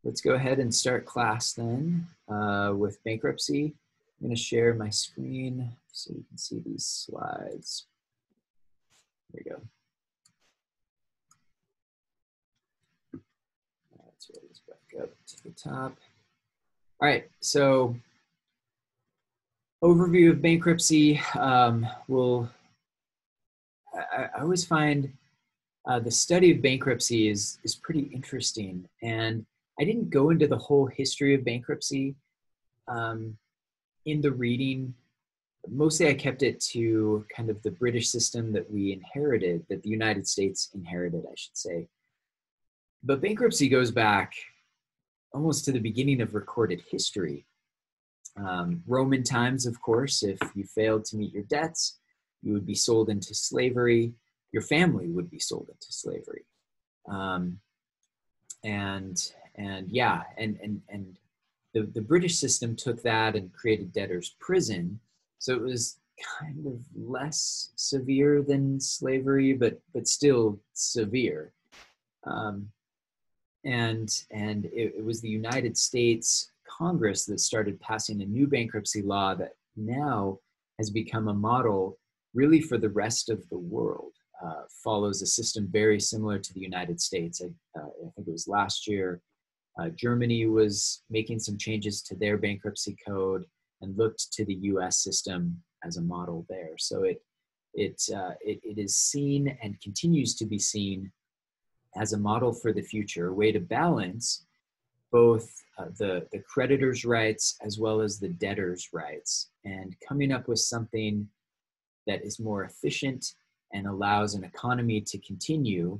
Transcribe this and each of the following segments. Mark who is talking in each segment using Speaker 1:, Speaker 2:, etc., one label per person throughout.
Speaker 1: let's go ahead and start class then with bankruptcy. I'm going to share my screen so you can see these slides. There we go. Let's roll this back up to the top. All right, so overview of bankruptcy. I always find the study of bankruptcy is pretty interesting, and I didn't go into the whole history of bankruptcy in the reading. Mostly I kept it to kind of the British system that we inherited, that the United States inherited, I should say. But bankruptcy goes back almost to the beginning of recorded history. Roman times, of course, if you failed to meet your debts, you would be sold into slavery. Your family would be sold into slavery. The British system took that and created debtor's prison. So it was kind of less severe than slavery, but still severe. It was the United States Congress that started passing a new bankruptcy law that now has become a model really for the rest of the world. Follows a system very similar to the United States. I think it was last year, Germany was making some changes to their bankruptcy code and looked to the US system as a model there. So it is seen and continues to be seen as a model for the future, a way to balance both the creditor's rights as well as the debtor's rights, and coming up with something that is more efficient and allows an economy to continue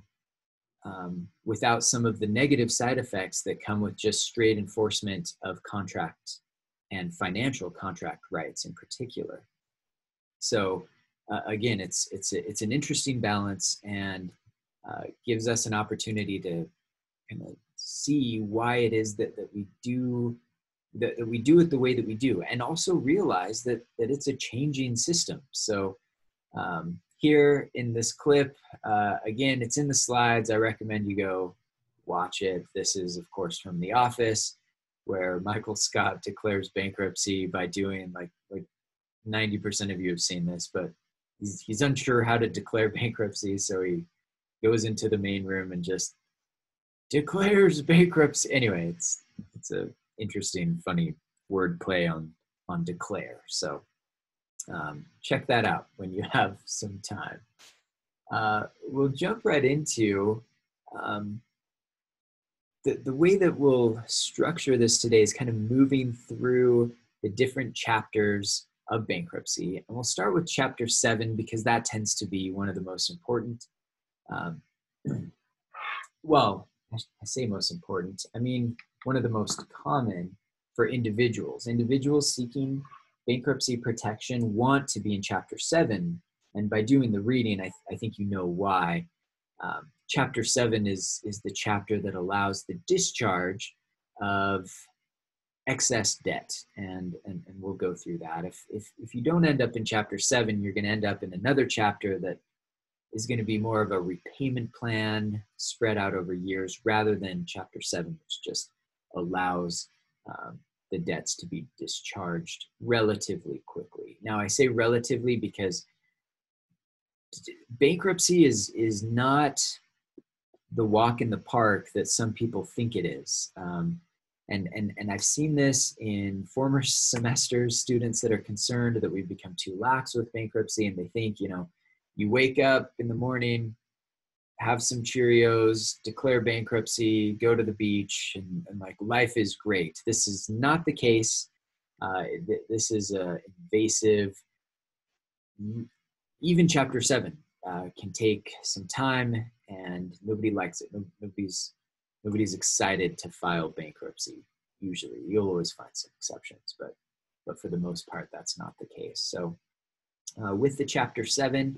Speaker 1: without some of the negative side effects that come with just straight enforcement of contract and financial contract rights in particular. So again, it's an interesting balance, and gives us an opportunity to kind of see why it is that we do it the way that we do, and also realize that it's a changing system. So here in this clip, again, it's in the slides. I recommend you go watch it. This is, of course, from The Office, where Michael Scott declares bankruptcy by doing like 90% of you have seen this, but he's unsure how to declare bankruptcy, so he goes into the main room and just declares bankruptcy. Anyway, it's a interesting, funny word play on declare. So check that out when you have some time. We'll jump right into the way that we'll structure this today is kind of moving through the different chapters of bankruptcy. And we'll start with chapter 7 because that tends to be one of the most important. Well, I say most important, I mean one of the most common for individuals. Individuals seeking bankruptcy protection want to be in chapter 7, and by doing the reading, I think you know why. Chapter 7 is the chapter that allows the discharge of excess debt, and we'll go through that. If you don't end up in chapter 7, you're going to end up in another chapter that is going to be more of a repayment plan spread out over years, rather than chapter 7, which just allows the debts to be discharged relatively quickly. Now, I say relatively because bankruptcy is not the walk in the park that some people think it is. And I've seen this in former semesters, students that are concerned that we've become too lax with bankruptcy, and they think, you wake up in the morning, have some Cheerios, declare bankruptcy, go to the beach, and like life is great. This is not the case. This is invasive. Even chapter 7 can take some time, and nobody likes it. Nobody's excited to file bankruptcy. Usually, you'll always find some exceptions, but for the most part, that's not the case. So, with the chapter 7.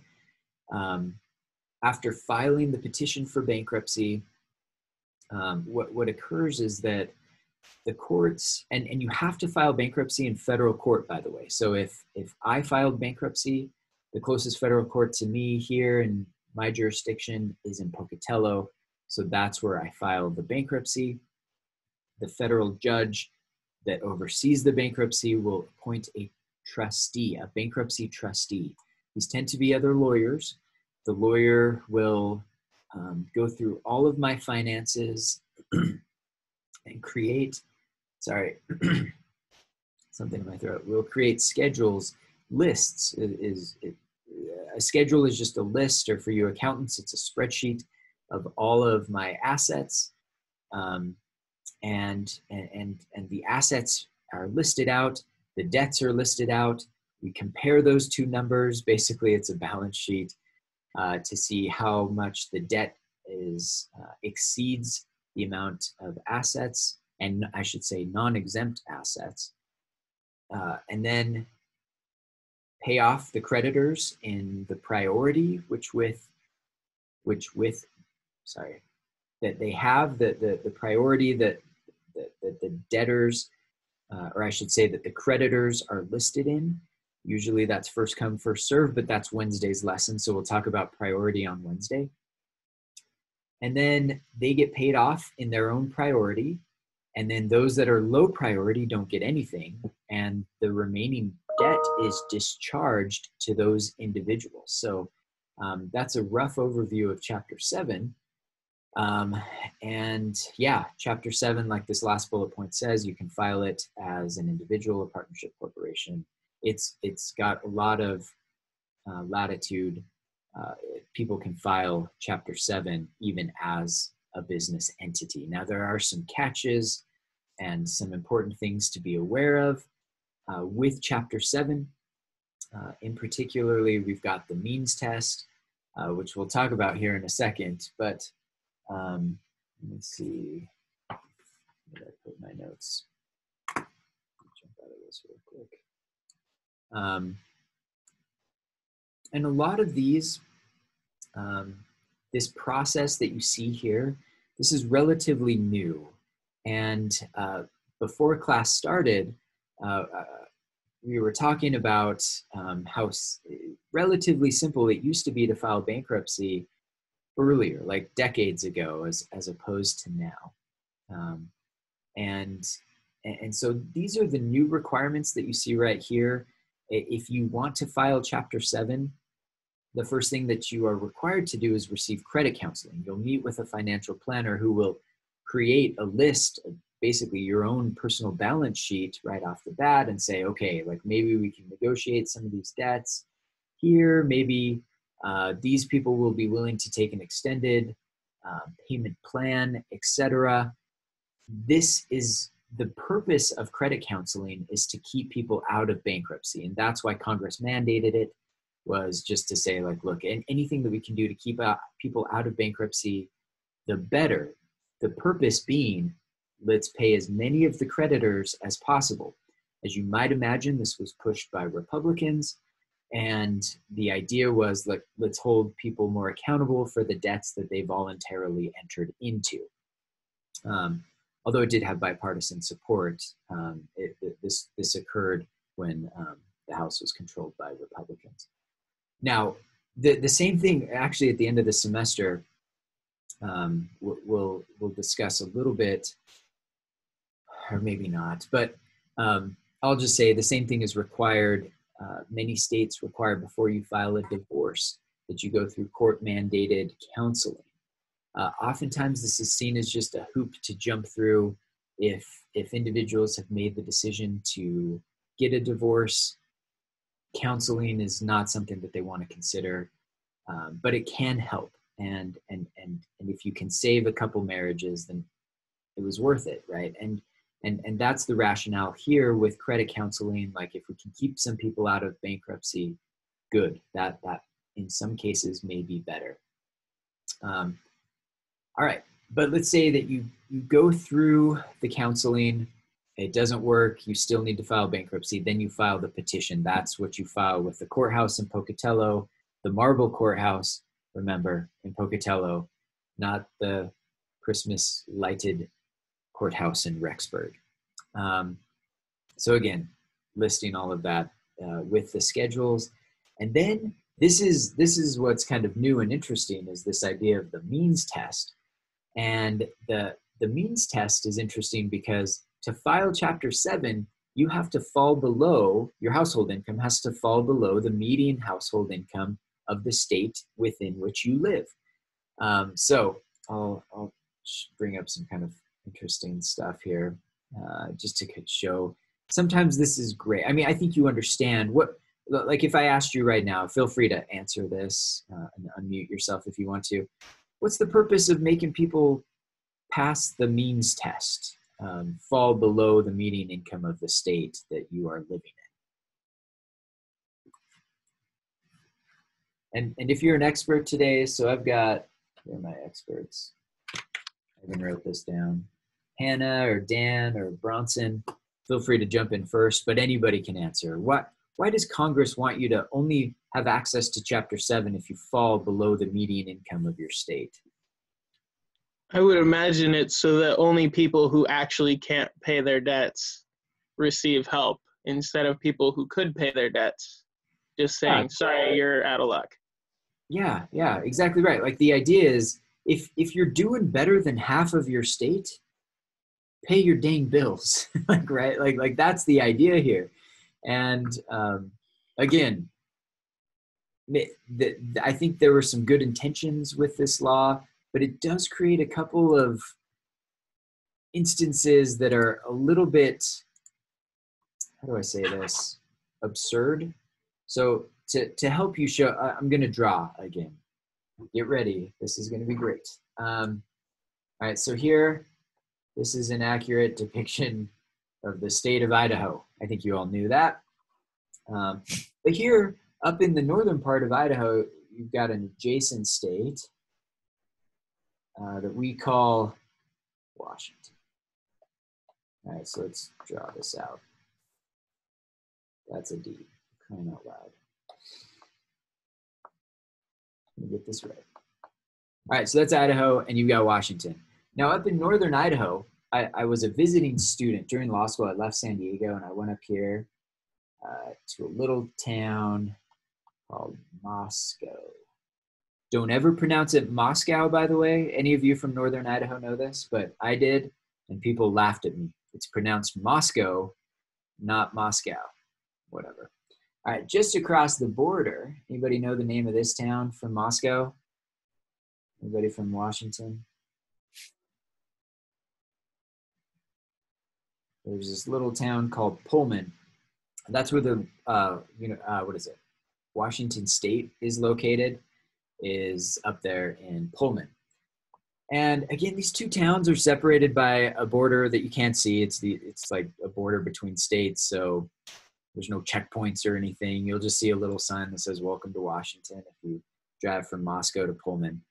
Speaker 1: After filing the petition for bankruptcy, what occurs is that the courts, and you have to file bankruptcy in federal court, by the way. So if I filed bankruptcy, the closest federal court to me here in my jurisdiction is in Pocatello. So that's where I filed the bankruptcy. the federal judge that oversees the bankruptcy will appoint a trustee, a bankruptcy trustee. These tend to be other lawyers. The lawyer will go through all of my finances and create, sorry, something in my throat. We'll create schedules, lists. A schedule is just a list, or for you accountants, it's a spreadsheet of all of my assets. And the assets are listed out, the debts are listed out. We compare those two numbers. Basically, it's a balance sheet to see how much the debt exceeds the amount of assets, and I should say non-exempt assets, and then pay off the creditors in the priority that they have, the priority that the debtors, or I should say that the creditors are listed in. Usually that's first come, first serve, but that's Wednesday's lesson. So we'll talk about priority on Wednesday. And then they get paid off in their own priority. And then those that are low priority don't get anything. And the remaining debt is discharged to those individuals. So that's a rough overview of Chapter 7. And yeah, Chapter 7, like this last bullet point says, you can file it as an individual, a partnership, corporation. It's got a lot of latitude. People can file Chapter 7 even as a business entity. Now, there are some catches and some important things to be aware of with Chapter 7. In particularly, we've got the means test, which we'll talk about here in a second. But let me see. Where did I put my notes? Jump out of this real quick. And a lot of these, this process that you see here, this is relatively new. And before class started, we were talking about how relatively simple it used to be to file bankruptcy earlier, like decades ago, as opposed to now. And so these are the new requirements that you see right here. If you want to file Chapter 7, the first thing that you are required to do is receive credit counseling. You'll meet with a financial planner who will create a list of basically your own personal balance sheet right off the bat and say, okay, like maybe we can negotiate some of these debts here. Maybe these people will be willing to take an extended payment plan, etc. This is the purpose of credit counseling, is to keep people out of bankruptcy. And that's why Congress mandated it, was just to say, like, look, anything that we can do to keep people out of bankruptcy, the better. The purpose being, let's pay as many of the creditors as possible. As you might imagine, this was pushed by Republicans. And the idea was, like, let's hold people more accountable for the debts that they voluntarily entered into. Although it did have bipartisan support, this occurred when the House was controlled by Republicans. Now, the same thing, actually, at the end of the semester, we'll discuss a little bit, or maybe not, but I'll just say the same thing is required. Many states require, before you file a divorce, that you go through court-mandated counseling. Oftentimes, this is seen as just a hoop to jump through if individuals have made the decision to get a divorce. Counseling is not something that they want to consider, but it can help. And if you can save a couple marriages, then it was worth it, right? And that's the rationale here with credit counseling. Like, if we can keep some people out of bankruptcy, good. That in some cases may be better. All right, but let's say that you go through the counseling, it doesn't work, you still need to file bankruptcy, then you file the petition. That's what you file with the courthouse in Pocatello, the marble courthouse, remember, in Pocatello, not the Christmas lighted courthouse in Rexburg. So again, listing all of that with the schedules. And then this is what's kind of new and interesting, is this idea of the means test. And the the means test is interesting because to file Chapter 7, you have to fall below, your household income has to fall below the median household income of the state within which you live. So I'll bring up some kind of interesting stuff here just to show. Sometimes this is great. I mean, I think you understand what, like if I asked you right now, feel free to answer this and unmute yourself if you want to. What's the purpose of making people pass the means test, fall below the median income of the state that you are living in? And if you're an expert today, so I've got, here are my experts. I even wrote this down. Hannah or Dan or Bronson, feel free to jump in first, but anybody can answer. Why does Congress want you to only have access to Chapter 7 if you fall below the median income of your state?
Speaker 2: I would imagine it's so that only people who actually can't pay their debts receive help instead of people who could pay their debts just saying, sorry, you're out of luck.
Speaker 1: Yeah, exactly right. Like the idea is if you're doing better than half of your state, pay your dang bills. Like, right? Like that's the idea here. And again, I think there were some good intentions with this law, but it does create a couple of instances that are a little bit, how do I say this, absurd. So to help you show, I'm going to draw again. Get ready. This is going to be great. All right, so here, this is an accurate depiction of the state of Idaho. I think you all knew that. But here, up in the northern part of Idaho, you've got an adjacent state that we call Washington. All right, so let's draw this out. That's a D, crying out loud. Let me get this right. All right, so that's Idaho, and you've got Washington. Now, up in northern Idaho, I was a visiting student during law school. I left San Diego, and I went up here to a little town called Moscow. Don't ever pronounce it Moscow, by the way. Any of you from northern Idaho know this, but I did, and people laughed at me. It's pronounced Moscow, not Moscow, whatever. All right, just across the border, anybody know the name of this town from Moscow? Anybody from Washington? There's this little town called Pullman. That's where the, what is it? Washington State is located, is up there in Pullman. And again, these two towns are separated by a border that you can't see. It's like a border between states, so there's no checkpoints or anything. You'll just see a little sign that says "Welcome to Washington" if you drive from Moscow to Pullman.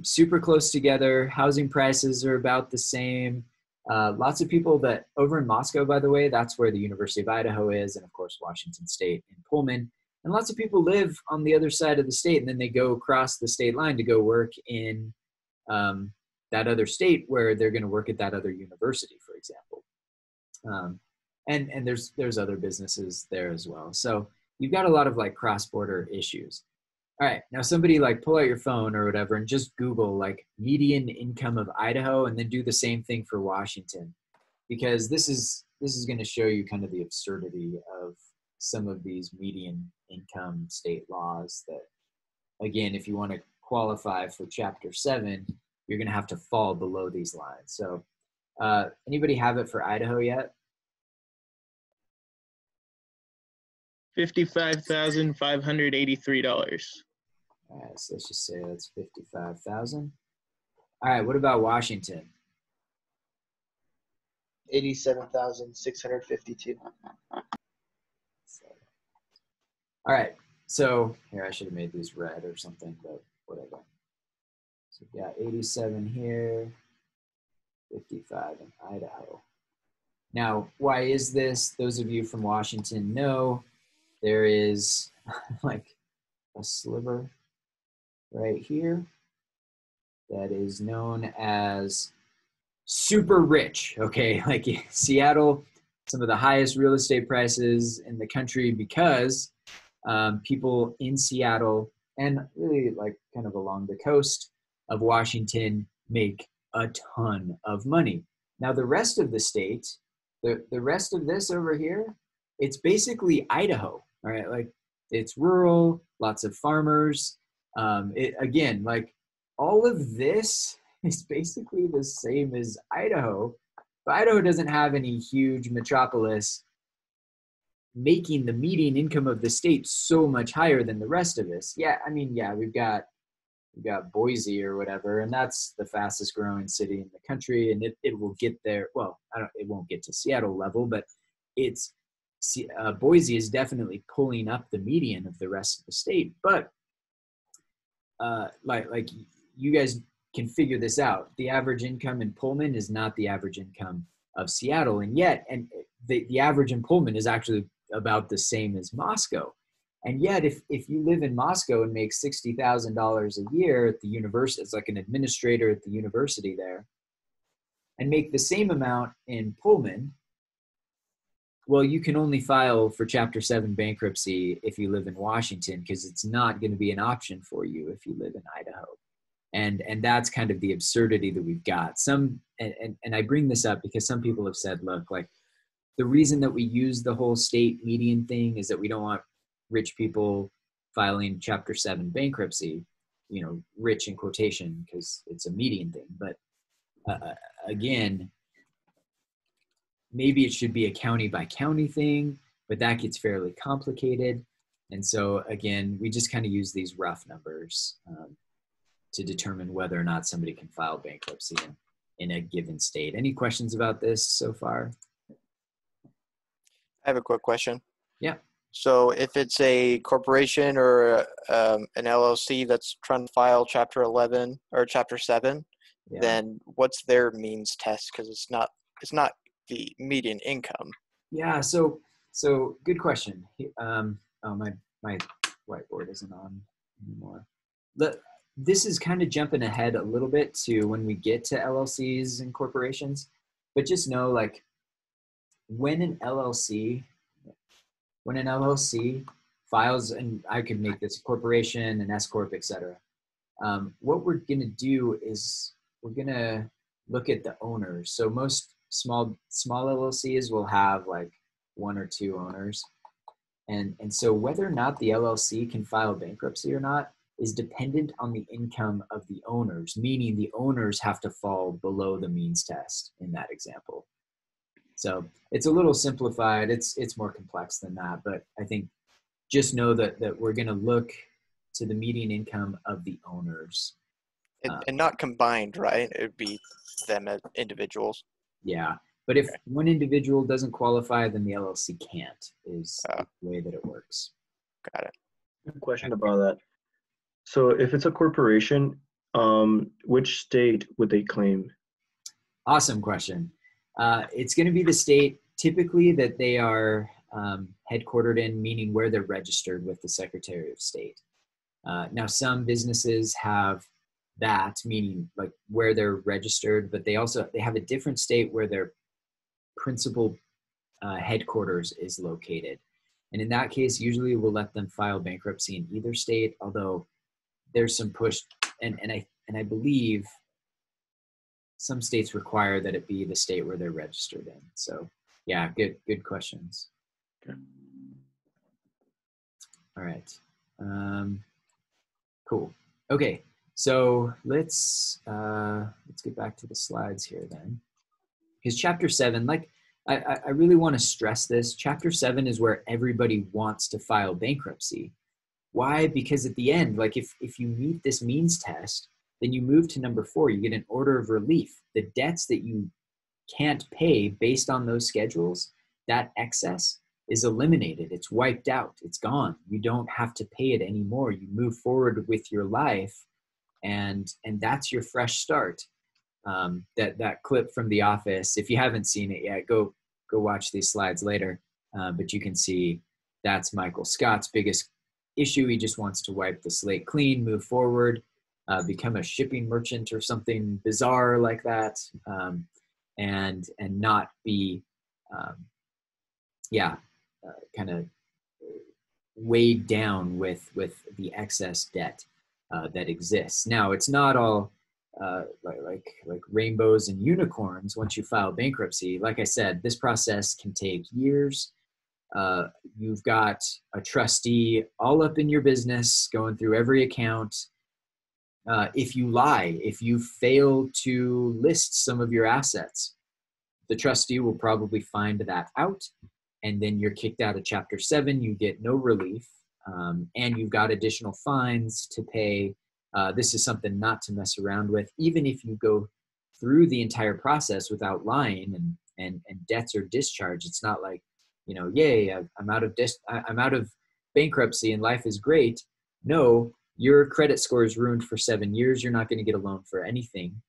Speaker 1: Super close together. Housing prices are about the same. Lots of people that over in Moscow, by the way, that's where the University of Idaho is, and of course Washington State in Pullman. And lots of people live on the other side of the state, and then they go across the state line to go work in that other state where they're going to work at that other university, for example. And there's other businesses there as well. So you've got a lot of like cross-border issues. All right, now somebody like pull out your phone or whatever and just Google like median income of Idaho and then do the same thing for Washington, because this is going to show you kind of the absurdity of some of these median income state laws that, again, if you want to qualify for Chapter 7, you're going to have to fall below these lines. So anybody have it for Idaho yet?
Speaker 2: $55,583.
Speaker 1: All right, so let's just say that's 55,000. All right, what about Washington?
Speaker 3: 87,652.
Speaker 1: All right, so here I should have made these red or something, but whatever. So we got 87 here, 55 in Idaho. Now, why is this? Those of you from Washington know there is like a sliver right here that is known as super rich, okay? Like Seattle, some of the highest real estate prices in the country because people in Seattle and really like kind of along the coast of Washington make a ton of money. Now, the rest of the state, the rest of this over here, it's basically Idaho, all right? Like, it's rural, lots of farmers. Again, like, all of this is basically the same as Idaho, but Idaho doesn't have any huge metropolis making the median income of the state so much higher than the rest of us. Yeah, I mean, yeah, we've got Boise or whatever, and that's the fastest growing city in the country, and it will get there. Well, it won't get to Seattle level, but it's Boise is definitely pulling up the median of the rest of the state. But like you guys can figure this out. The average income in Pullman is not the average income of Seattle, and yet, and the average in Pullman is actually about the same as Moscow. And yet, if you live in Moscow and make $60,000 a year at the university, as like an administrator at the university there, and make the same amount in Pullman, well, you can only file for Chapter 7 bankruptcy if you live in Washington, because it's not going to be an option for you if you live in Idaho. And that's kind of the absurdity that we've got. And I bring this up because some people have said, look, like, the reason that we use the whole state median thing is that we don't want rich people filing Chapter 7 bankruptcy, rich in quotation, because it's a median thing. But again, maybe it should be a county by county thing, but that gets fairly complicated. And so again, we just kind of use these rough numbers to determine whether or not somebody can file bankruptcy in a given state. Any questions about this so far?
Speaker 3: I have a quick question.
Speaker 1: Yeah.
Speaker 3: So if it's a corporation or an LLC that's trying to file Chapter 11 or Chapter 7, then what's their means test? Because it's not the median income.
Speaker 1: Yeah. So good question. My whiteboard isn't on anymore. This is kind of jumping ahead a little bit to when we get to LLCs and corporations, but just know, like, when an LLC files, and I could make this a corporation, an S Corp, etc. What we're going to do is we're going to look at the owners. So most small LLCs will have like one or two owners. And so whether or not the LLC can file bankruptcy or not is dependent on the income of the owners, meaning the owners have to fall below the means test in that example. So it's a little simplified. It's more complex than that, but I think just know that we're going to look to the median income of the owners.
Speaker 3: And not combined, right? It would be them as individuals.
Speaker 1: Yeah. But if one individual doesn't qualify, then the LLC can't, is the way that it works.
Speaker 3: Got it.
Speaker 4: Good question about that. So if it's a corporation, which state would they claim?
Speaker 1: Awesome question. It's going to be the state typically that they are headquartered in, meaning where they're registered with the Secretary of State. Now, some businesses have that, meaning like where they're registered, but they have a different state where their principal headquarters is located. And in that case, usually we'll let them file bankruptcy in either state, although there's some push, and I believe some states require that it be the state where they're registered in. So yeah, good questions.
Speaker 4: Okay.
Speaker 1: All right. Cool. Okay. So let's get back to the slides here then. Because Chapter 7, like I really want to stress this, Chapter 7 is where everybody wants to file bankruptcy. Why? Because at the end, like if you meet this means test, then you move to number 4, you get an order of relief. The debts that you can't pay based on those schedules, that excess is eliminated. It's wiped out. It's gone. You don't have to pay it anymore. You move forward with your life, and that's your fresh start. That clip from The Office, if you haven't seen it yet, go watch these slides later. But you can see that's Michael Scott's biggest issue. He just wants to wipe the slate clean, move forward, become a shipping merchant or something bizarre like that, and not be, kind of weighed down with the excess debt that exists. Now, it's not all like rainbows and unicorns once you file bankruptcy. Like I said, this process can take years. You've got a trustee all up in your business, going through every account. If you lie, if you fail to list some of your assets, the trustee will probably find that out, and then you're kicked out of Chapter 7. You get no relief, and you've got additional fines to pay. This is something not to mess around with. Even if you go through the entire process without lying and debts are discharged, it's not like, you know, yay, I'm out of bankruptcy and life is great. No, your credit score is ruined for 7 years. You're not going to get a loan for anything.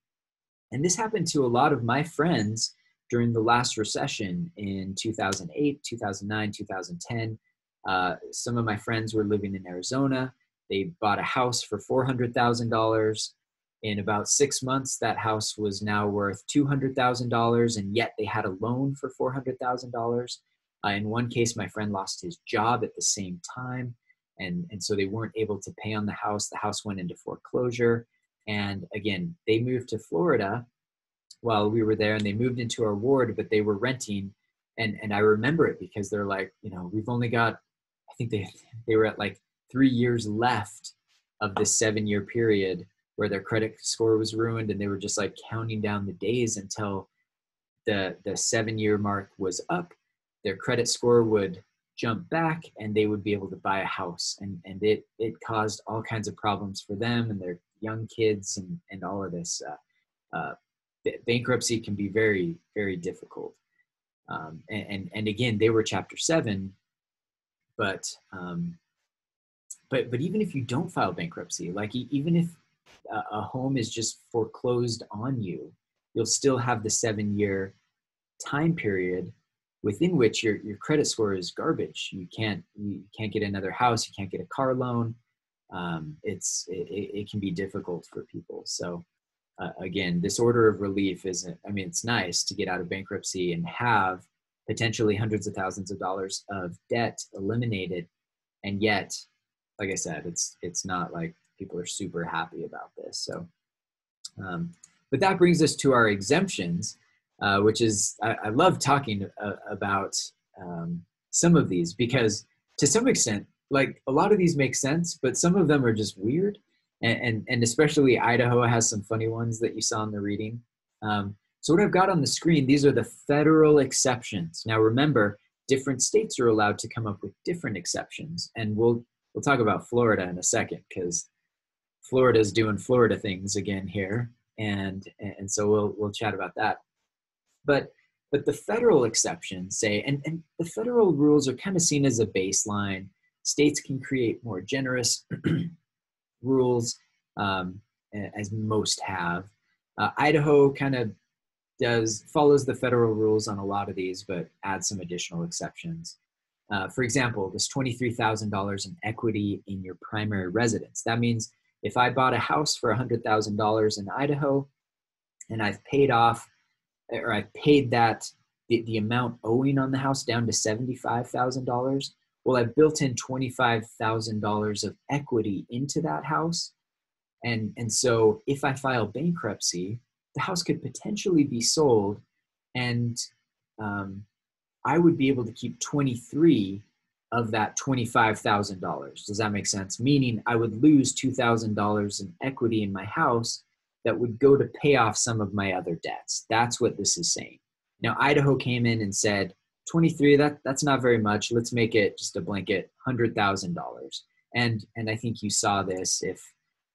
Speaker 1: And this happened to a lot of my friends during the last recession in 2008, 2009, 2010. Some of my friends were living in Arizona. They bought a house for $400,000. In about 6 months, that house was now worth $200,000, and yet they had a loan for $400,000. In one case, my friend lost his job at the same time, and so they weren't able to pay on the house. The house went into foreclosure. And again, they moved to Florida while we were there, and they moved into our ward, but they were renting. And I remember it because they're like, you know, we've only got, I think they were at like 3 years left of this 7-year period where their credit score was ruined, and they were just like counting down the days until the 7-year mark was up. Their credit score would jump back and they would be able to buy a house. And it caused all kinds of problems for them and their young kids and all of this. Bankruptcy can be very, very difficult. And again, they were Chapter 7, but even if you don't file bankruptcy, like even if a home is just foreclosed on you, you'll still have the 7-year time period within which your credit score is garbage. You can't get another house. You can't get a car loan. It can be difficult for people. So again, this order of relief isn't, I mean, it's nice to get out of bankruptcy and have potentially hundreds of thousands of dollars of debt eliminated. And yet, like I said, it's not like people are super happy about this. So, but that brings us to our exemptions, which is, I love talking about some of these, because to some extent, like a lot of these make sense, but some of them are just weird. And especially Idaho has some funny ones that you saw in the reading. So what I've got on the screen, these are the federal exceptions. Now remember, different states are allowed to come up with different exceptions. And we'll talk about Florida in a second, because Florida's doing Florida things again here. And so we'll chat about that. But the federal exceptions say, and the federal rules are kind of seen as a baseline. States can create more generous rules, as most have. Idaho kind of follows the federal rules on a lot of these, but adds some additional exceptions. For example, this $23,000 in equity in your primary residence. That means if I bought a house for $100,000 in Idaho, and I've paid off, or I've paid that the amount owing on the house down to $75,000, well, I've built in $25,000 of equity into that house. And so if I file bankruptcy, the house could potentially be sold, and I would be able to keep 23 of that $25,000. Does that make sense? Meaning I would lose $2,000 in equity in my house that would go to pay off some of my other debts. That's what this is saying. Now, Idaho came in and said, 23, that's not very much. Let's make it just a blanket $100,000. And I think you saw this if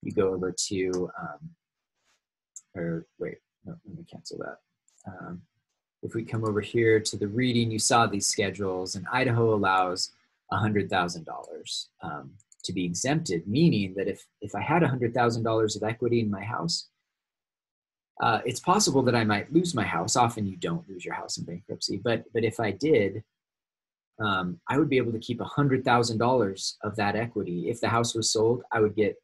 Speaker 1: you go over to, or wait, no, let me cancel that. If we come over here to the reading, you saw these schedules, and Idaho allows $100,000 to be exempted, meaning that if I had $100,000 of equity in my house, it's possible that I might lose my house. Often you don't lose your house in bankruptcy, but if I did, I would be able to keep $100,000 of that equity. If the house was sold, I would get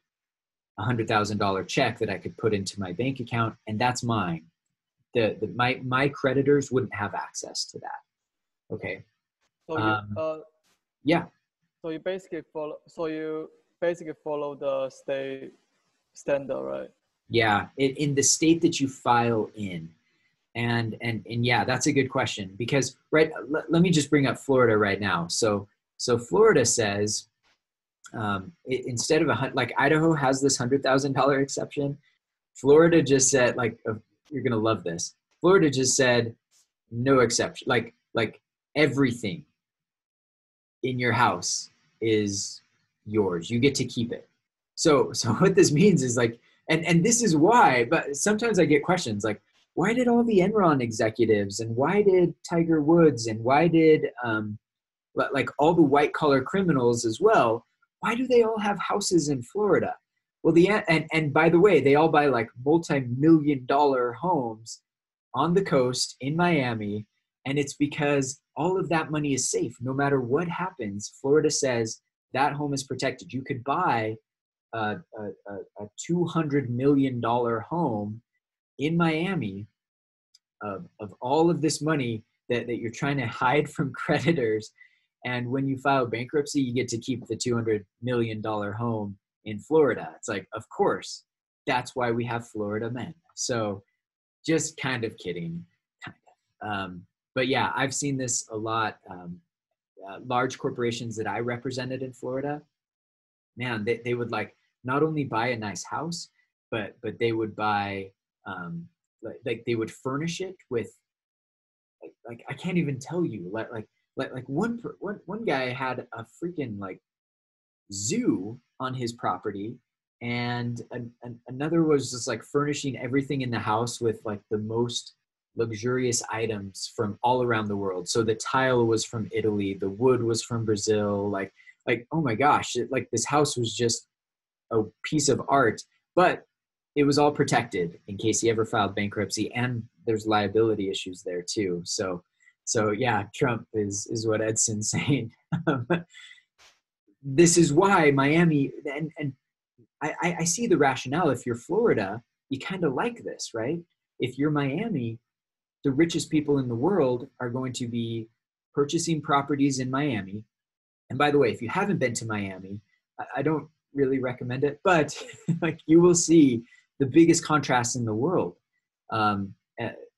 Speaker 1: $100,000 check that I could put into my bank account, and that's mine. My creditors wouldn't have access to that. Okay.
Speaker 5: So
Speaker 1: yeah.
Speaker 5: So you basically follow the state standard, right?
Speaker 1: Yeah, in the state that you file in. And yeah, that's a good question, because let me just bring up Florida right now. So Florida says, instead of like Idaho has this $100,000 exception, Florida just said, like, you're gonna love this. Florida just said no exception, like everything in your house is yours. You get to keep it. So what this means is, like, and this is why, but sometimes I get questions like, why did all the Enron executives, and why did Tiger Woods, and why did like all the white collar criminals as well, why do they all have houses in Florida? Well, and by the way, they all buy like multi-million-dollar homes on the coast in Miami, and it's because all of that money is safe. No matter what happens, Florida says that home is protected. You could buy a $200 million home in Miami of all of this money that you're trying to hide from creditors. And when you file bankruptcy, you get to keep the $200 million home in Florida. It's like, of course, that's why we have Florida men. So just kind of kidding. But yeah, I've seen this a lot. Large corporations that I represented in Florida, man, they would like not only buy a nice house, but they would buy, like they would furnish it with, like I can't even tell you, like one guy had a freaking like zoo on his property, and another was just like furnishing everything in the house with like the most luxurious items from all around the world. So the tile was from Italy, the wood was from Brazil, like oh my gosh, like this house was just a piece of art. But it was all protected in case he ever filed bankruptcy, and there's liability issues there too. So yeah, Trump is what Edson's saying. This is why Miami, and I see the rationale. If you're Florida, you kind of like this, right? If you're Miami, the richest people in the world are going to be purchasing properties in Miami. And by the way, if you haven't been to Miami, I don't really recommend it, but like you will see the biggest contrast in the world.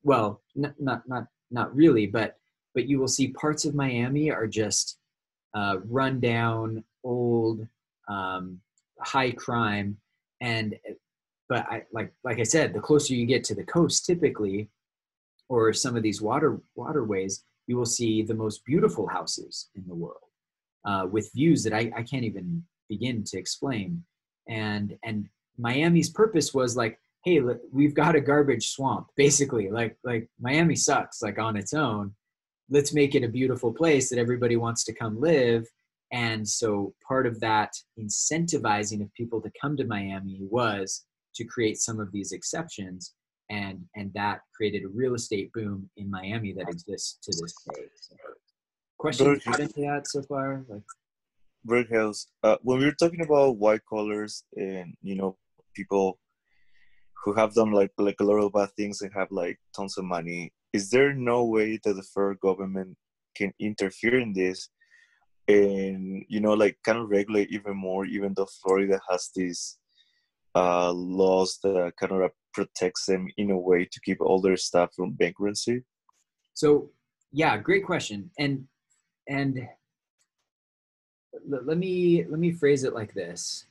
Speaker 1: Well, not really, but you will see parts of Miami are just run down, old, high crime, but like I said, the closer you get to the coast, typically, or some of these waterways, you will see the most beautiful houses in the world, with views that I can't even begin to explain. And Miami's purpose was like, hey, we've got a garbage swamp, basically. Like Miami sucks, like on its own. Let's make it a beautiful place that everybody wants to come live. And so part of that incentivizing of people to come to Miami was to create some of these exceptions. And that created a real estate boom in Miami that exists to this day. So, questions into that so far? Like,
Speaker 6: Berghaus, when we were talking about white collars and people who have done like a lot of bad things and have like tons of money, is there no way that the federal government can interfere in this and like kind of regulate even more, even though Florida has these laws that kind of protects them in a way to keep all their stuff from bankruptcy?
Speaker 1: So yeah, great question. And let me phrase it like this.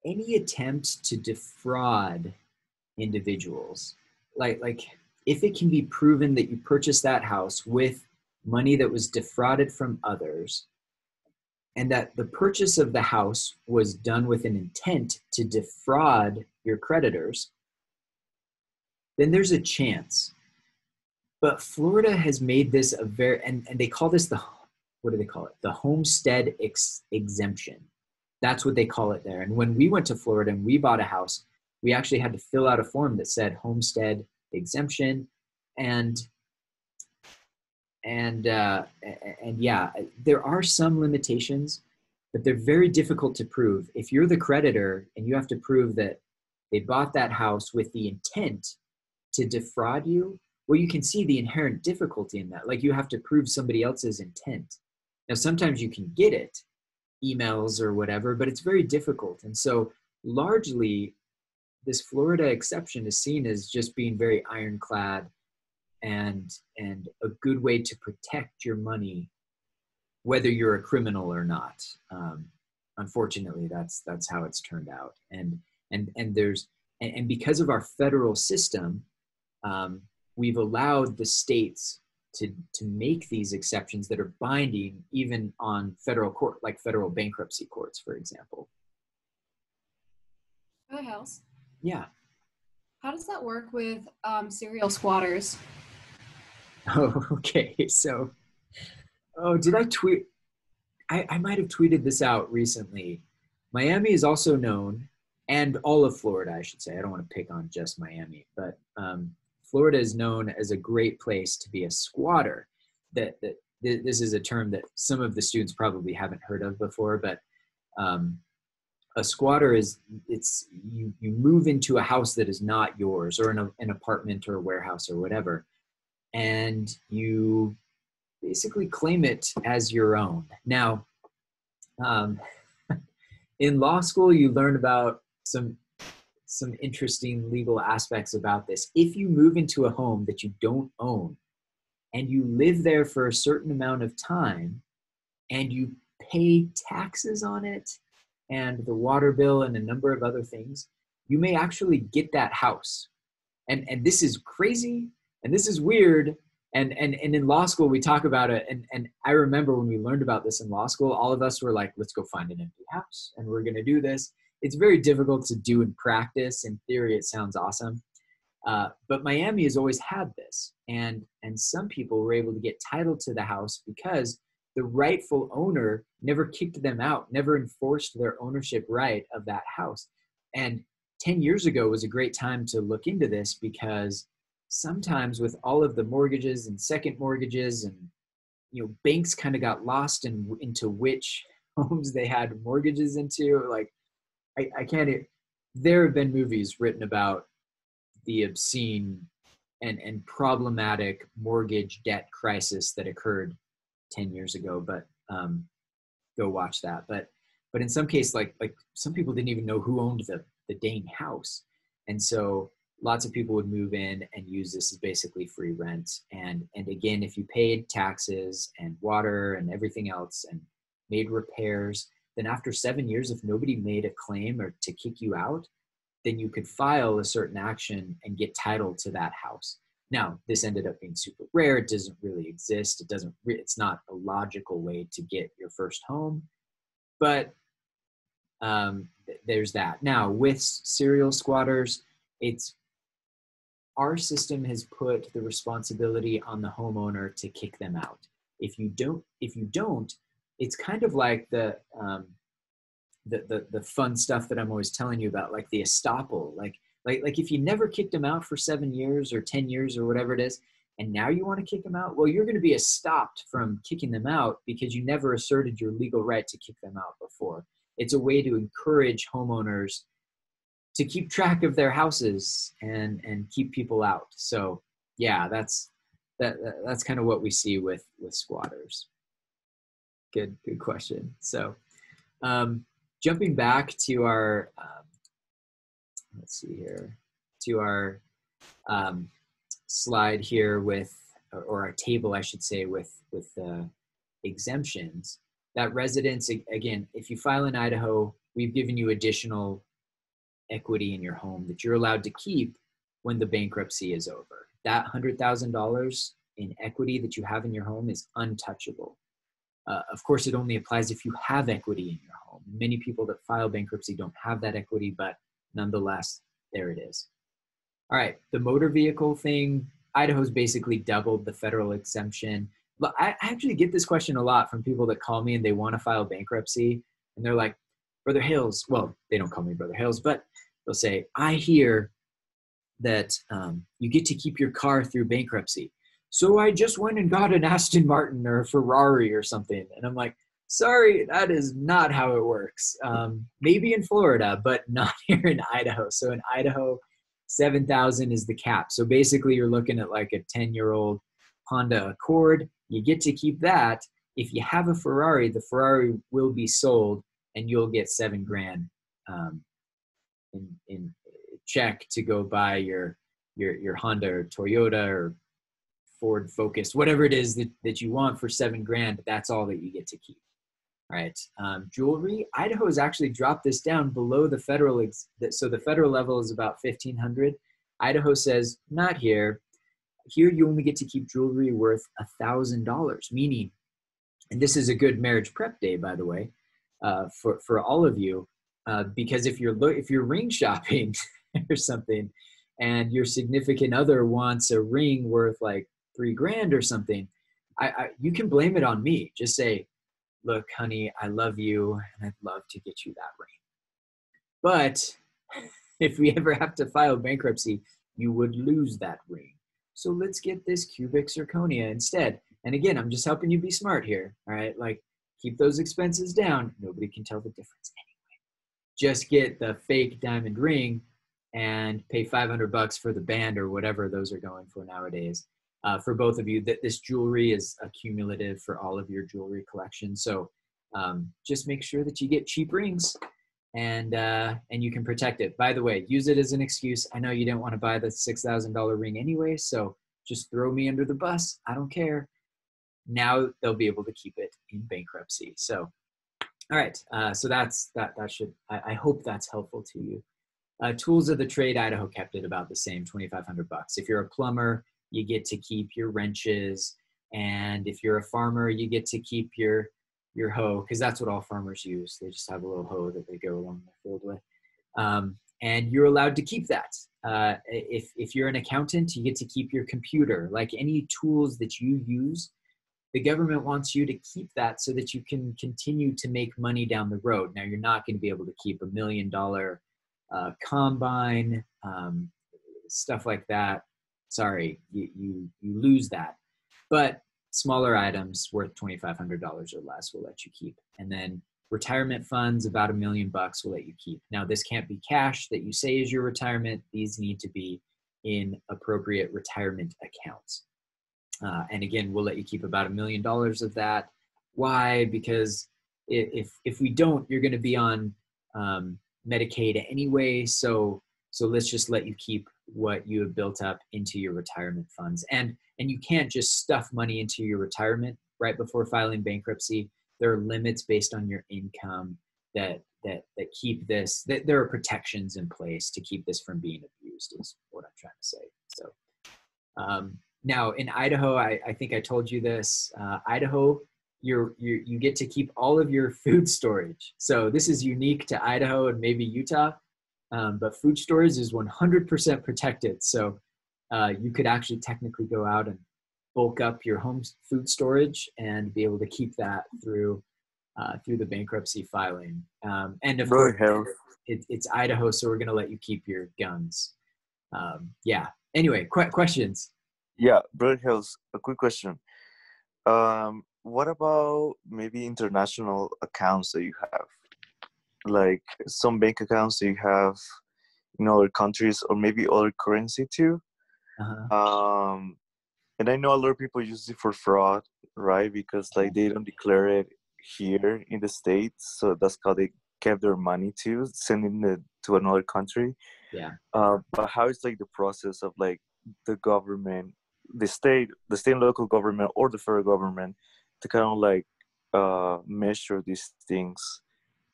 Speaker 1: Any attempt to defraud individuals, like if it can be proven that you purchased that house with money that was defrauded from others, and that the purchase of the house was done with an intent to defraud your creditors, then there's a chance. But Florida has made this a very, and they call this what do they call it? The homestead exemption. That's what they call it there. And when we went to Florida and we bought a house, we actually had to fill out a form that said homestead exemption. And yeah, there are some limitations, but they're very difficult to prove. If you're the creditor and you have to prove that they bought that house with the intent to defraud you, well, you can see the inherent difficulty in that. Like, you have to prove somebody else's intent. Now, sometimes you can get it, emails or whatever, but it's very difficult. And so largely this Florida exception is seen as just being very ironclad and a good way to protect your money, whether you're a criminal or not. Unfortunately, that's how it's turned out. And because of our federal system, we've allowed the states to make these exceptions that are binding even on federal court, like federal bankruptcy courts, for example.
Speaker 7: Hi, House.
Speaker 1: Yeah.
Speaker 7: How does that work with serial squatters?
Speaker 1: Oh, okay. So, did I tweet? I might have tweeted this out recently. Miami is also known, and all of Florida, I should say. I don't want to pick on just Miami, but Florida is known as a great place to be a squatter. This is a term that some of the students probably haven't heard of before, but a squatter is you move into a house that is not yours, or an apartment or a warehouse or whatever, and you basically claim it as your own. Now, in law school, you learn about some interesting legal aspects about this. If you move into a home that you don't own and you live there for a certain amount of time and you pay taxes on it and the water bill and a number of other things, you may actually get that house. And this is crazy and this is weird. And in law school, we talk about it. And I remember when we learned about this in law school, all of us were like, let's go find an empty house and we're going to do this. It's very difficult to do in practice. In theory, it sounds awesome. But Miami has always had this. And some people were able to get title to the house because the rightful owner never kicked them out, never enforced their ownership right of that house. And 10 years ago was a great time to look into this because sometimes with all of the mortgages and second mortgages and, banks kind of got lost into which homes they had mortgages into. Like, I can't, there have been movies written about the obscene and problematic mortgage debt crisis that occurred 10 years ago, but go watch that. But in some cases, like some people didn't even know who owned the dang house. And so lots of people would move in and use this as basically free rent. And again, if you paid taxes and water and everything else and made repairs, then after 7 years, if nobody made a claim or to kick you out, then you could file a certain action and get title to that house. Now, this ended up being super rare. It doesn't really exist. It's not a logical way to get your first home, but there's that. Now, with serial squatters, our system has put the responsibility on the homeowner to kick them out. If you don't, it's kind of like the fun stuff that I'm always telling you about, like the estoppel. Like if you never kicked them out for 7 years or 10 years or whatever it is, and now you want to kick them out, well, you're going to be stopped from kicking them out because you never asserted your legal right to kick them out before. It's a way to encourage homeowners to keep track of their houses and keep people out. So yeah, that's kind of what we see with squatters. Good question. So jumping back to our, let's see here, to our slide here with, or our table, I should say, with exemptions. That residence, again, if you file in Idaho, we've given you additional equity in your home that you're allowed to keep when the bankruptcy is over. That $100,000 in equity that you have in your home is untouchable. Of course, it only applies if you have equity in your home. Many people that file bankruptcy don't have that equity, but nonetheless, there it is. All right, the motor vehicle thing, Idaho's basically doubled the federal exemption. But I actually get this question a lot from people that call me and they want to file bankruptcy. And they're like, Brother Hales, well, they don't call me Brother Hales, but they'll say, I hear that you get to keep your car through bankruptcy. So I just went and got an Aston Martin or a Ferrari or something. And I'm like, sorry, that is not how it works. Maybe in Florida, but not here in Idaho. So in Idaho, 7,000 is the cap. So basically you're looking at like a 10-year-old Honda Accord. You get to keep that. If you have a Ferrari, the Ferrari will be sold and you'll get $7,000 in check to go buy your Honda or Toyota or Ford Focus, whatever it is that you want for $7,000, that's all that you get to keep. All right. Jewelry, Idaho has actually dropped this down below the federal. So the federal level is about $1,500. Idaho says, not here. Here you only get to keep jewelry worth $1,000, meaning, and this is a good marriage prep day, by the way, for all of you, because if you're ring shopping or something, and your significant other wants a ring worth like $3,000 or something, you can blame it on me. Just say, look, honey, I love you, and I'd love to get you that ring. But if we ever have to file bankruptcy, you would lose that ring. So let's get this cubic zirconia instead. And again, I'm just helping you be smart here. All right, like keep those expenses down. Nobody can tell the difference anyway. Just get the fake diamond ring and pay $500 for the band or whatever those are going for nowadays. For both of you, that this jewelry is accumulative for all of your jewelry collection. So just make sure that you get cheap rings and you can protect it. By the way, use it as an excuse. I know you didn't want to buy the $6,000 ring anyway, so just throw me under the bus. I don't care. Now they'll be able to keep it in bankruptcy. So, all right. So that should, I hope that's helpful to you. Tools of the trade, Idaho kept it about the same, $2,500. If you're a plumber, you get to keep your wrenches. And if you're a farmer, you get to keep your hoe, because that's what all farmers use. They just have a little hoe that they go along the field with. And you're allowed to keep that. If you're an accountant, you get to keep your computer. Like any tools that you use, the government wants you to keep that so that you can continue to make money down the road. Now, you're not going to be able to keep $1 million combine, stuff like that. Sorry, you lose that. But smaller items worth $2,500 or less will let you keep. And then retirement funds, about $1 million will let you keep. Now, this can't be cash that you say is your retirement. These need to be in appropriate retirement accounts. And again, we'll let you keep about $1 million of that. Why? Because if we don't, you're going to be on Medicaid anyway. So let's just let you keep what you have built up into your retirement funds. And you can't just stuff money into your retirement right before filing bankruptcy. There are limits based on your income that keep this, that there are protections in place to keep this from being abused, is what I'm trying to say. So now in Idaho, I think I told you this, Idaho, you get to keep all of your food storage. So this is unique to Idaho and maybe Utah, but food storage is 100% protected. So you could actually technically go out and bulk up your home food storage and be able to keep that through the bankruptcy filing. And of course, it's Idaho, so we're going to let you keep your guns. Yeah. Anyway, questions?
Speaker 6: Yeah, Brother Hills, a quick question. What about maybe international accounts that you have? Like some bank accounts that you have in other countries or maybe other currency too?
Speaker 1: Uh-huh.
Speaker 6: And I know a lot of people use it for fraud, right? Because like they don't declare it here in the States. So that's how they kept their money too, sending it to another country.
Speaker 1: Yeah.
Speaker 6: But how is like the process of like the government, the state and local government or the federal government to kind of like measure these things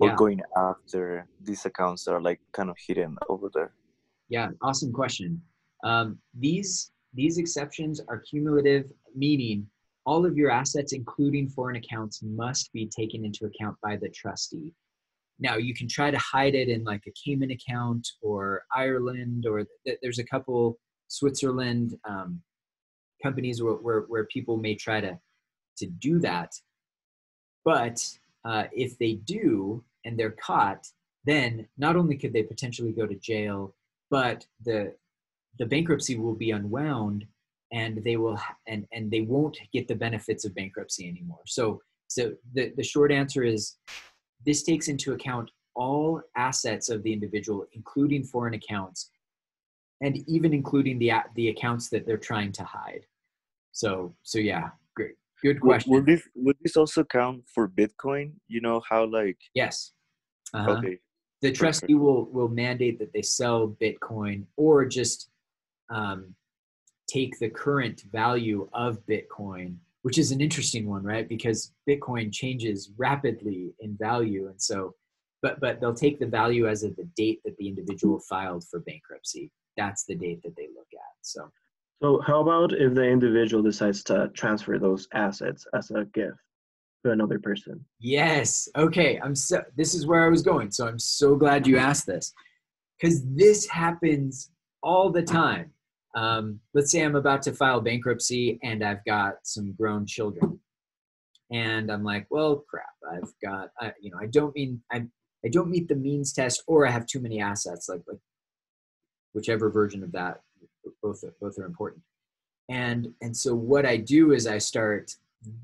Speaker 6: or going after these accounts that are like kind of hidden over there?
Speaker 1: Yeah, awesome question. These exceptions are cumulative, meaning all of your assets, including foreign accounts, must be taken into account by the trustee. Now, you can try to hide it in like a Cayman account or Ireland, or there's a couple Switzerland companies where people may try to do that. But if they do and they're caught, then not only could they potentially go to jail, but the bankruptcy will be unwound, and they will and they won't get the benefits of bankruptcy anymore. So the short answer is this takes into account all assets of the individual, including foreign accounts, and even including the accounts that they're trying to hide. So yeah, great, good question.
Speaker 6: Would this also count for Bitcoin? You know how like
Speaker 1: yes,
Speaker 6: okay,
Speaker 1: The trustee will mandate that they sell Bitcoin or just take the current value of Bitcoin, which is an interesting one, right? Because Bitcoin changes rapidly in value. And so, but they'll take the value as of the date that the individual filed for bankruptcy. That's the date that they look at. So
Speaker 4: how about if the individual decides to transfer those assets as a gift to another person?
Speaker 1: yes. Okay. This is where I was going. So I'm so glad you asked this, because this happens all the time. Let's say I'm about to file bankruptcy and I've got some grown children, and I'm like, well, crap, I don't meet the means test, or I have too many assets, like whichever version of that. Both are important. And so what I do is I start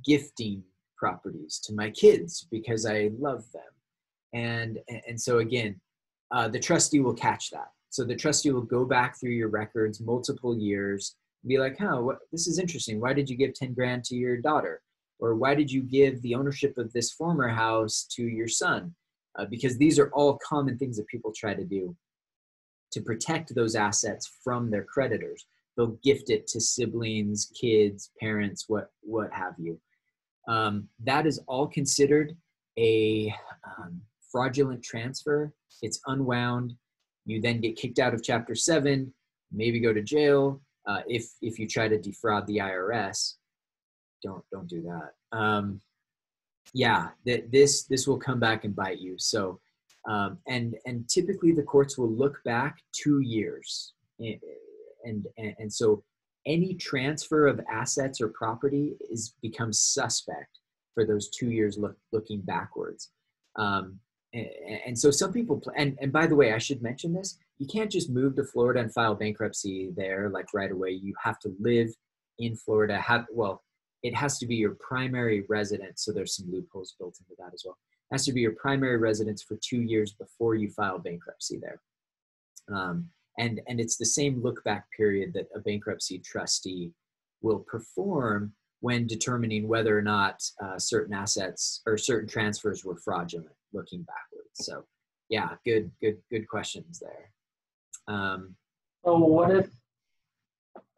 Speaker 1: gifting properties to my kids because I love them. And so again, the trustee will catch that. So the trustee will go back through your records multiple years and be like, this is interesting. Why did you give 10 grand to your daughter? Or why did you give the ownership of this former house to your son? Because these are all common things that people try to do to protect those assets from their creditors. They'll gift it to siblings, kids, parents, what have you. That is all considered a fraudulent transfer. It's unwound. You then get kicked out of Chapter 7, maybe go to jail. If you try to defraud the IRS, don't do that. This will come back and bite you. So, and typically the courts will look back 2 years, and so any transfer of assets or property becomes suspect for those 2 years looking backwards. And so some people, and by the way, I should mention this, you can't just move to Florida and file bankruptcy there like right away. You have to live in Florida. It has to be your primary residence. So there's some loopholes built into that as well. It has to be your primary residence for 2 years before you file bankruptcy there. And it's the same look back period that a bankruptcy trustee will perform when determining whether or not certain assets or certain transfers were fraudulent looking backwards. So yeah, good questions there.
Speaker 8: So what if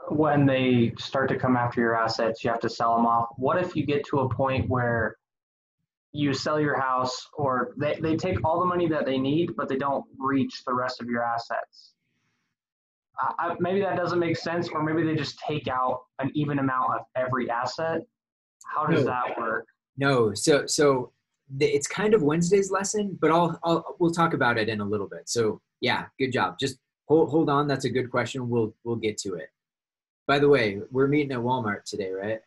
Speaker 8: when they start to come after your assets, you have to sell them off? What if you get to a point where you sell your house, or they take all the money that they need, but they don't reach the rest of your assets? Maybe that doesn't make sense, or maybe they just take out an even amount of every asset. How does that work?
Speaker 1: No, so it's kind of Wednesday's lesson, but we'll talk about it in a little bit. So yeah, good job. Just hold on. That's a good question. We'll get to it. By the way, we're meeting at Walmart today, right?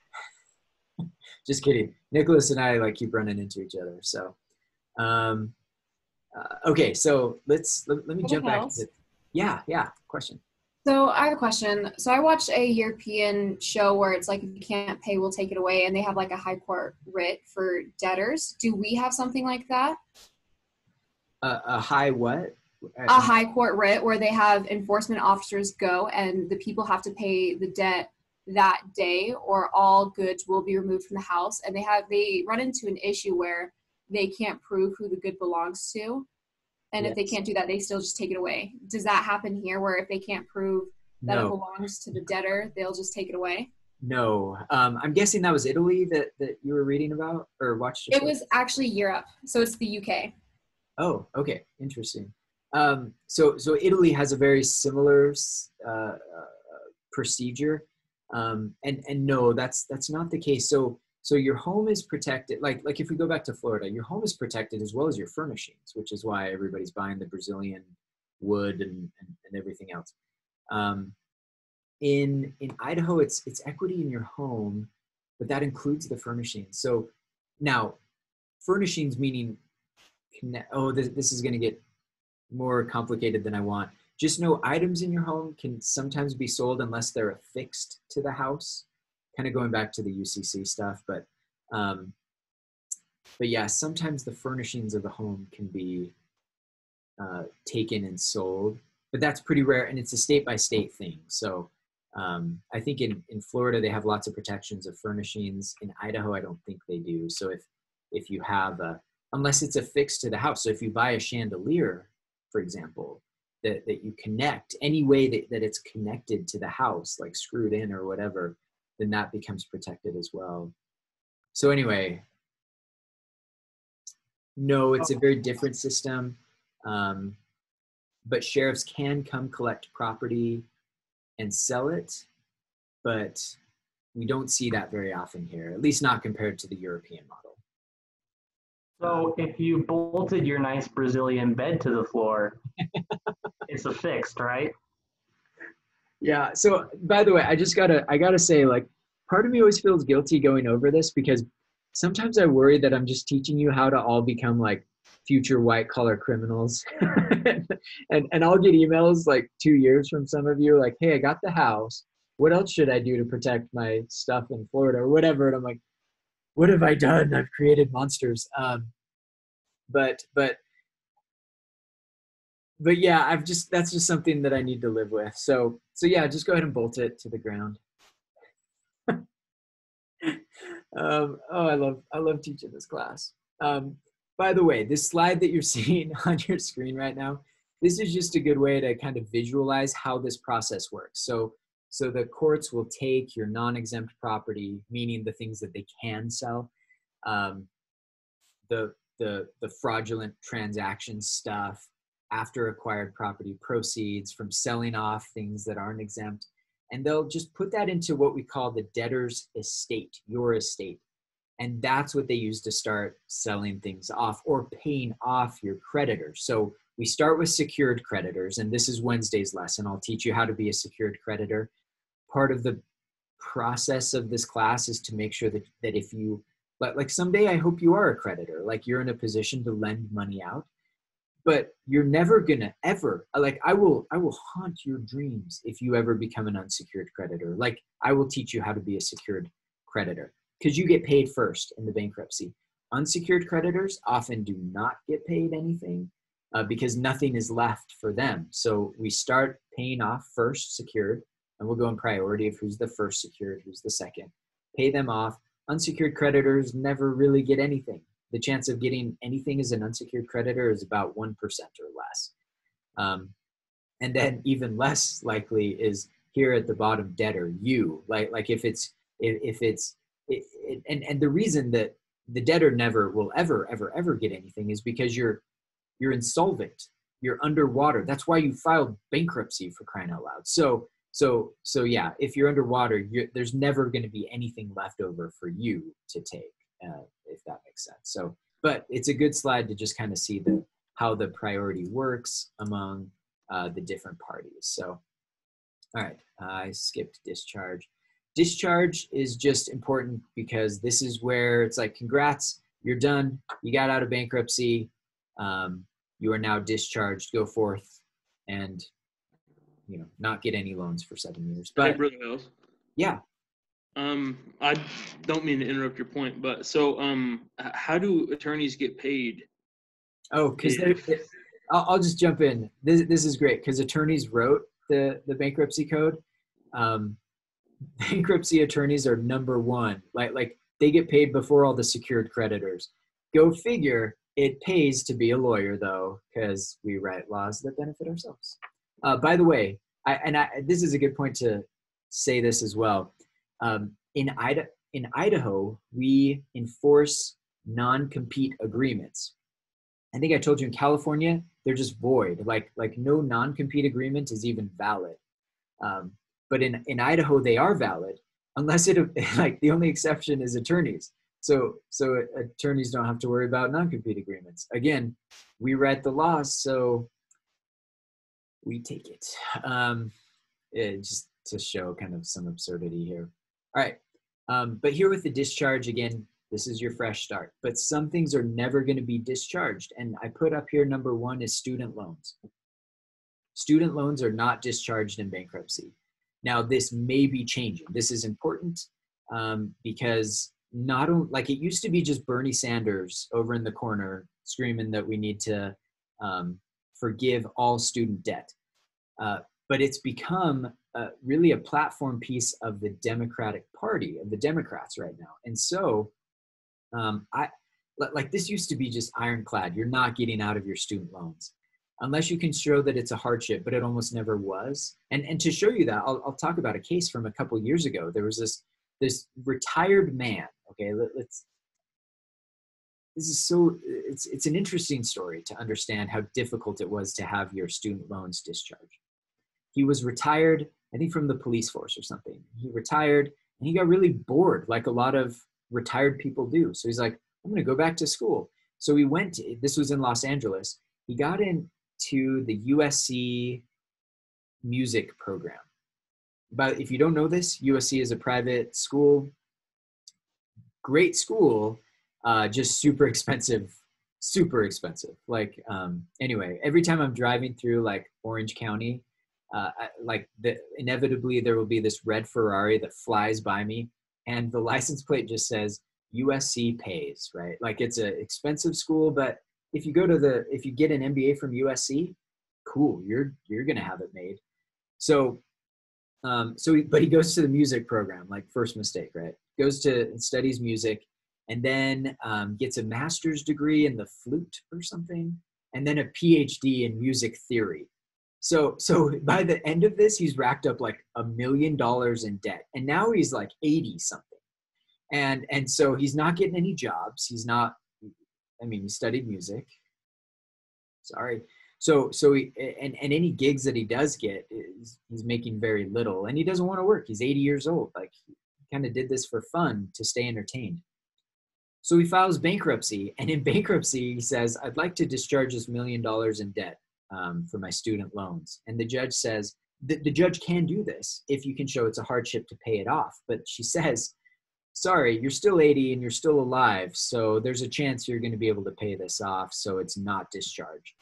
Speaker 1: Just kidding. Nicholas and I keep running into each other. So, okay. So let me jump back to question.
Speaker 7: So I have a question. So I watched a European show where it's like, if you can't pay, we'll take it away. And they have like a high court writ for debtors. Do we have something like that?
Speaker 1: A high what?
Speaker 7: A high court writ where they have enforcement officers go and the people have to pay the debt that day, or all goods will be removed from the house. And they run into an issue where they can't prove who the good belongs to. And
Speaker 1: yes.
Speaker 7: If they can't do that, they still just take it away. Does that happen here, where if they can't prove that it belongs to the debtor, they'll just take it away?
Speaker 1: No. I'm guessing that was Italy that you were reading about or watched?
Speaker 7: It was actually Europe. So it's the UK.
Speaker 1: Oh, okay. Interesting. So Italy has a very similar procedure. And no, that's not the case. So your home is protected. Like if we go back to Florida, your home is protected as well as your furnishings, which is why everybody's buying the Brazilian wood and everything else. In Idaho, it's equity in your home, but that includes the furnishings. So now, furnishings meaning, this is going to get more complicated than I want. Just know items in your home can sometimes be sold unless they're affixed to the house. Kind of going back to the UCC stuff, but yeah, sometimes the furnishings of the home can be taken and sold, but that's pretty rare, and it's a state-by-state thing. So I think in Florida they have lots of protections of furnishings. In Idaho, I don't think they do. So if you have unless it's affixed to the house, so if you buy a chandelier for example, that you connect any way that it's connected to the house, like screwed in or whatever, then that becomes protected as well. So anyway, no, it's a very different system. But sheriffs can come collect property and sell it, but we don't see that very often here, at least not compared to the European model.
Speaker 8: So if you bolted your nice Brazilian bed to the floor, it's a fixed, right?
Speaker 1: Yeah. So by the way, I gotta say, like, part of me always feels guilty going over this because sometimes I worry that I'm just teaching you how to all become like future white collar criminals. and I'll get emails like 2 years from some of you like, hey, I got the house. What else should I do to protect my stuff in Florida or whatever? And I'm like, what have I done? I've created monsters. But yeah, that's just something that I need to live with. So yeah, just go ahead and bolt it to the ground. Oh, I love teaching this class. By the way, this slide that you're seeing on your screen right now, this is just a good way to kind of visualize how this process works. So the courts will take your non-exempt property, meaning the things that they can sell, the fraudulent transaction stuff, after acquired property proceeds from selling off things that aren't exempt, and they'll just put that into what we call the debtor's estate, your estate. And that's what they use to start selling things off or paying off your creditors. So we start with secured creditors, and this is Wednesday's lesson. I'll teach you how to be a secured creditor. Part of the process of this class is to make sure that if you, like someday I hope you are a creditor, like you're in a position to lend money out, but you're never gonna ever, like I will haunt your dreams if you ever become an unsecured creditor. Like I will teach you how to be a secured creditor because you get paid first in the bankruptcy. Unsecured creditors often do not get paid anything because nothing is left for them. So we start paying off first secured, and we'll go in priority of who's the first secured, who's the second. Pay them off. Unsecured creditors never really get anything. The chance of getting anything as an unsecured creditor is about 1% or less. And then even less likely is here at the bottom debtor, you. Like if it's and the reason that the debtor never will ever get anything is because you're insolvent, you're underwater. That's why you filed bankruptcy, for crying out loud. So yeah, if you're underwater, there's never going to be anything left over for you to take, if that makes sense. So, but it's a good slide to just kind of see how the priority works among the different parties. So, all right, I skipped discharge. Discharge is just important because this is where it's like, congrats, you're done. You got out of bankruptcy. You are now discharged. Go forth and not get any loans for 7 years. But
Speaker 2: hey, Brother Mills.
Speaker 1: Yeah.
Speaker 2: I don't mean to interrupt your point, but so how do attorneys get paid?
Speaker 1: Oh, because I'll just jump in. This is great because attorneys wrote the bankruptcy code. Bankruptcy attorneys are number one. Like they get paid before all the secured creditors. Go figure. It pays to be a lawyer though, because we write laws that benefit ourselves. By the way, this is a good point to say this as well. In Idaho, we enforce non-compete agreements. I think I told you in California, they're just void. Like no non-compete agreement is even valid. But in Idaho, they are valid unless like the only exception is attorneys. So attorneys don't have to worry about non-compete agreements. Again, we write the laws, so we take it. Just to show kind of some absurdity here. All right, but here with the discharge, again, this is your fresh start. But some things are never going to be discharged. And I put up here, number one is student loans. Student loans are not discharged in bankruptcy. Now, this may be changing. This is important because not only, like it used to be just Bernie Sanders over in the corner screaming that we need to forgive all student debt. But it's become really a platform piece of the Democratic Party, of the Democrats right now. And so like this used to be just ironclad. You're not getting out of your student loans. unless you can show that it's a hardship, but it almost never was. And to show you that, I'll talk about a case from a couple years ago. There was this retired man. Okay, it's an interesting story to understand how difficult it was to have your student loans discharged. He was retired, I think from the police force or something. He retired and he got really bored, like a lot of retired people do. So he's like, I'm going to go back to school. So he went, this was in Los Angeles. He got into the USC music program. But if you don't know this, USC is a private school, great school, just super expensive. Like, anyway, every time I'm driving through like Orange County, inevitably there will be this red Ferrari that flies by me and the license plate just says USC pays, right? Like it's an expensive school, but if you get an MBA from USC, cool, you're going to have it made. So he goes to the music program, like first mistake, right? Goes to and studies music and then gets a master's degree in the flute or something, and then a PhD in music theory. So by the end of this, he's racked up like $1 million in debt. And now he's like 80 something. And so he's not getting any jobs. He studied music. Sorry. So he, and any gigs that he does get, he's making very little, and he doesn't want to work. He's 80 years old. Like he kind of did this for fun to stay entertained. So he files bankruptcy, and in bankruptcy, he says, I'd like to discharge this $1 million in debt for my student loans. And the judge says, the judge can do this if you can show it's a hardship to pay it off. But she says, sorry, you're still 80 and you're still alive, so there's a chance you're going to be able to pay this off, so it's not discharged.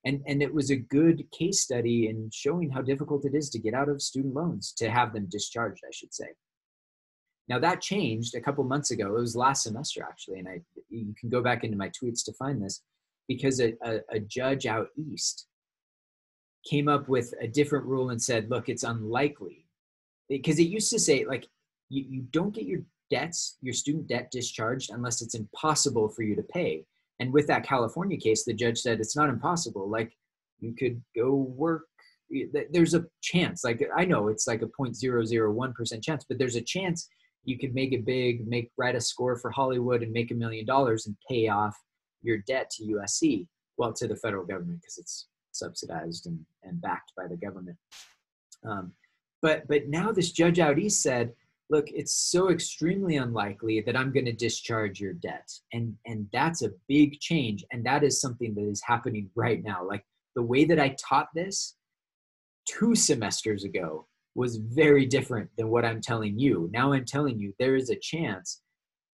Speaker 1: And it was a good case study in showing how difficult it is to get out of student loans, to have them discharged, I should say. Now that changed a couple months ago. It was last semester actually, and you can go back into my tweets to find this, because a judge out east came up with a different rule and said, look, it's unlikely. Because it used to say, like, you don't get your student debt discharged unless it's impossible for you to pay. And with that California case, the judge said it's not impossible. Like, you could go work. There's a chance. Like, I know it's like a 0.001% chance, but there's a chance you could write a score for Hollywood and make $1 million and pay off your debt to USC, well, to the federal government, because it's subsidized and backed by the government. But now this judge out east said, look, it's so extremely unlikely that I'm going to discharge your debt. And that's a big change. And that is something that is happening right now. Like, the way that I taught this 2 semesters ago was very different than what I'm telling you. Now I'm telling you there is a chance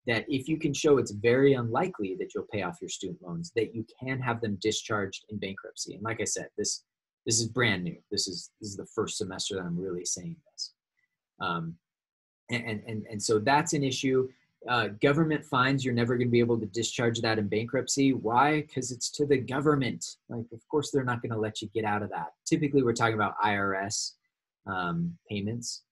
Speaker 1: that if you can show it's very unlikely that you'll pay off your student loans, that you can have them discharged in bankruptcy. And like I said, this is brand new. This is the first semester that I'm really saying this. And so that's an issue. Government fines, you're never going to be able to discharge that in bankruptcy. Why? Because it's to the government. Like, of course, they're not going to let you get out of that. Typically, we're talking about IRS payments.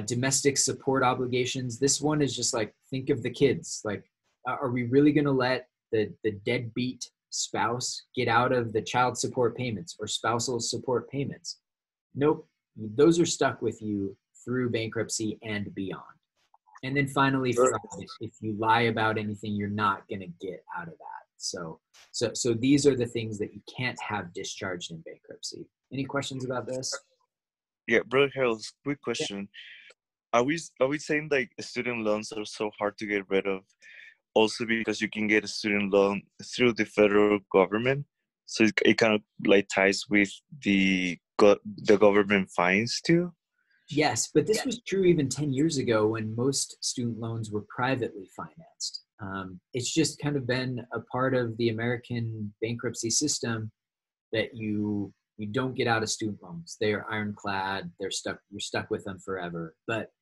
Speaker 1: Domestic support obligations. This one is just like, think of the kids. Like, are we really going to let the deadbeat spouse get out of the child support payments or spousal support payments? Nope. Those are stuck with you through bankruptcy and beyond. And then finally, fraud. If you lie about anything, you're not going to get out of that. So these are the things that you can't have discharged in bankruptcy. Any questions about this?
Speaker 6: Yeah, Brother Harold, quick question. Yeah. Are we saying like student loans are so hard to get rid of also because you can get a student loan through the federal government? So it kind of like ties with the government fines too?
Speaker 1: Yes, but this was true even 10 years ago when most student loans were privately financed. It's just kind of been a part of the American bankruptcy system that you don't get out of student loans. They are ironclad. You're stuck with them forever. But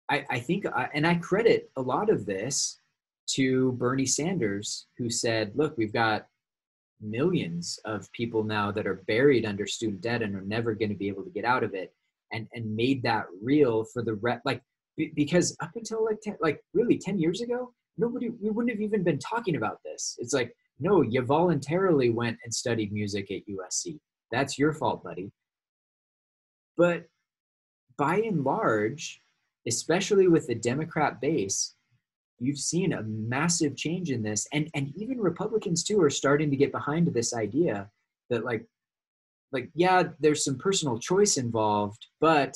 Speaker 1: I think, and I credit a lot of this to Bernie Sanders, who said, look, we've got millions of people now that are buried under student debt and are never going to be able to get out of it. And made that real for because up until really 10 years ago, we wouldn't have even been talking about this. It's like No, you voluntarily went and studied music at USC. That's your fault, buddy. But by and large, especially with the Democrat base, you've seen a massive change in this. And even Republicans too are starting to get behind this idea that like, yeah, there's some personal choice involved, but